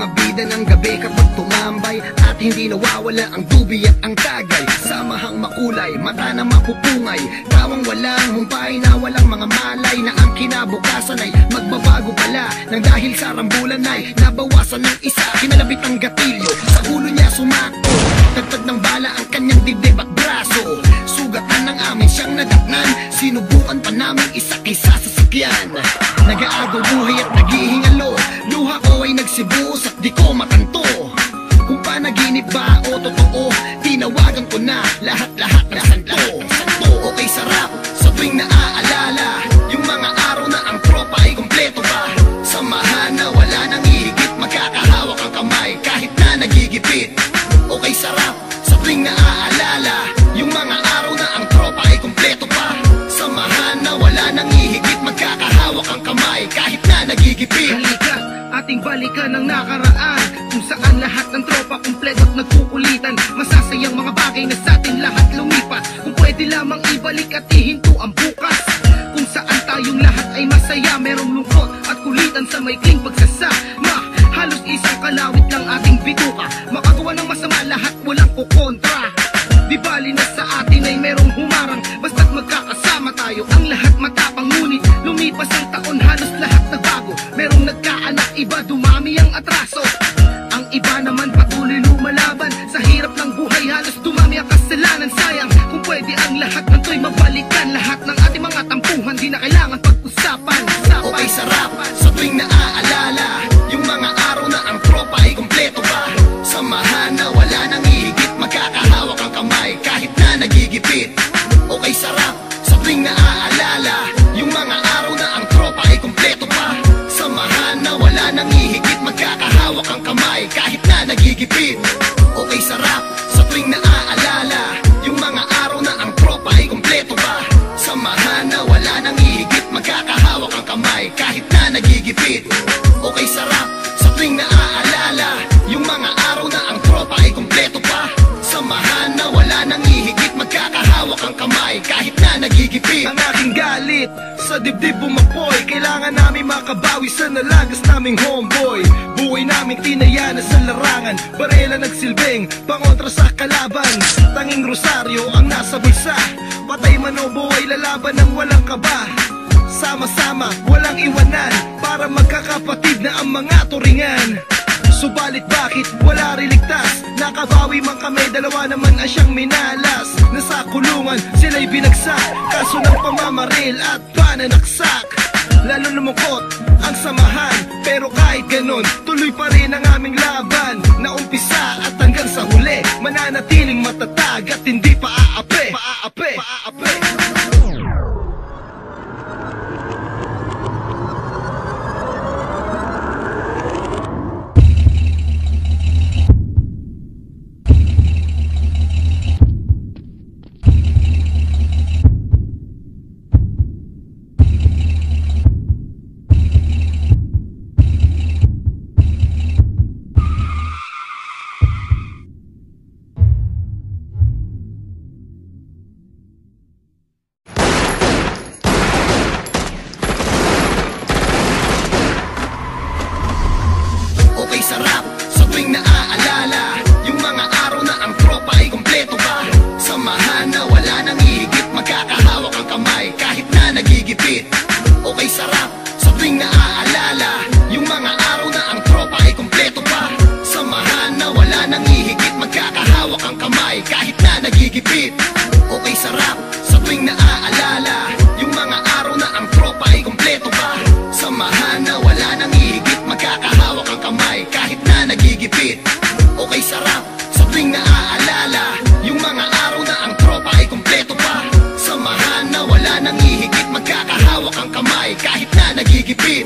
mga bida ng gabi kapag tumambay, at hindi nawawala ang dubi at ang tagay. Samahang makulay, mata na mapupungay, tawang walang humpay na walang mga malay, na ang kinabukasan ay magbabago pala, nang dahil sa rambulan ay nabawasan ng isa. Kinalabit ang gatilyo, sa ulo niya sumako, tagtad ng bala ang kanyang dibdib at braso. Sugatan ng amin siyang nadatnan, sinubukan pa namin isa-isa sa sakyan. Nag-aagaw buhay at naghihingalo, luha ko ay nagsibuos at di ko matanto kung panaginip ba o totoo. Tinawagan ko na lahat-lahat ng santo. Okay, sarap sa tuwing naaalala yung mga araw na ang tropa ay kompleto pa. Samahan na wala nang hihigit, magkakahawak ang kamay kahit na nagigipit. Okay, sarap sa tuwing naaalala yung mga araw na ang tropa ay kompleto pa. Samahan na wala nang hihigit, magkakahawak ang kamay kahit na nagigipit. Halika, ating balikan ang nakaraan, kung saan lahat ng tropa kumpleto at nagkukulitan. Masasayang mga bagay na sa ating lahat lumipas, kung pwede lamang ibalik at ihinto ang bukas. Kung saan tayong lahat ay masaya, merong lungkot at kulitan sa maikling pagsasama. Halos isang kalawit lang ating bituka, makagawa ng masama lahat walang kukontra. Di bali na sa atin ay merong humarang, basta't magkakasama tayo. Ang lahat matapang, ngunit lumipas ang taon, halos lahat nagbago. Merong nagkaanak, iba dumami ang atraso. Ang iba naman patuloy lumalaban, sa hirap ng buhay halos dumami ang kasalanan. Sayang kung pwede ang lahat ng to'y mabalikan, lahat ng ating mga tampuhan di na kailangan pag-usapan. Okay, sarap sa tuwing naaalala yung mga araw na ang tropa ay kompleto pa. Samahan na wala nang hihigit, magkakahawak ang kamay kahit na nagigipit. Okay, sarap sa tuwing naaalala yung mga araw na ang tropa ay kompleto pa. Samahan na wala nang hihigit, magkakahawak ang kamay kahit na nagigipit. Okay, sarap sa tuwing naaalala yung mga araw na ang tropa ay kompleto pa. Samahan na wala nang hihigit, magkakahawak ang kamay kahit na nagigipit. Okay, sarap sa tuwing naaalala yung mga araw na ang tropa ay kompleto pa. Samahan na wala nang hihigit, magkakahawak ang kamay kahit na nagigipit. Ang aking galit sa dibdib bumapoy, kailangan namin makabawi sa nalagas naming homeboy. Buhay namin tinaya na sa larangan, barela nagsilbing pangontra sa kalaban. Tanging rosaryo ang nasa bulsa, patay man o buhay lalaban ng walang kaba. Sama-sama, walang iwanan, para magkakapatid na ang mga turingan. Subalit bakit wala riligtas? Nakabawi man kami, dalawa naman ang siyang minalas. Nasa kulungan, sila'y binagsak, kaso ng pamamaril at pananaksak. Lalo lumungkot ang samahan, pero kahit ganon, tuloy pa rin ang aming laban. Naumpisa at hanggang sa huli, mananatiling matatag at hindi paaapi. Okay, sarap sa tuwing naaalala yung mga araw na ang tropa ay kompleto pa. Samahan na wala nang hihigit, magkakahawak ang kamay kahit na nagigipit. Okay, sarap sa tuwing naaalala yung mga araw na ang tropa ay kompleto pa. Samahan na wala nang hihigit, magkakahawak ang kamay kahit na nagigipit. Okay, sarap sa tuwing naaalala yung mga araw na ang tropa ay kompleto pa. Samahan na wala nang hihigit, magkakahawak ang kamay kahit na nagigipit. Okay, sarap sa tuwing naaalala yung mga araw na ang tropa ay kompleto pa. Samahan na wala nang hihigit, magkakahawak ang kamay kahit na nagigipit.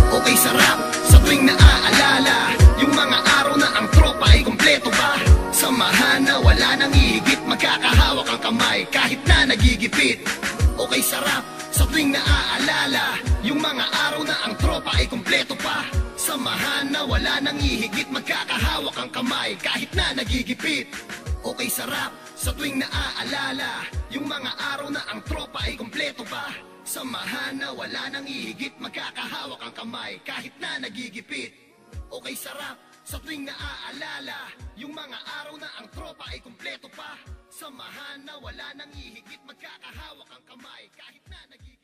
Okay, sarap sa tuwing naaalala yung mga araw na ang tropa ay kompleto pa. Samahan na wala nang hihigit, magkakahawak ang kamay kahit na nagigipit. Okay, sarap sa tuwing naaalala yung mga araw na ang tropa ay kompleto pa. Samahan na wala nang hihigit, magkakahawak ang kamay kahit na nagigipit. Okay, sarap sa tuwing naaalala yung mga araw na ang tropa ay kompleto pa. Samahan na wala nang hihigit, magkakahawak ang kamay kahit na nagigipit. Okay, sarap Sa tuwing naaalala yung mga araw na ang tropa ay kumpleto pa. Samahan na wala nang ihigit, magkakahawak ang kamay kahit na nagiging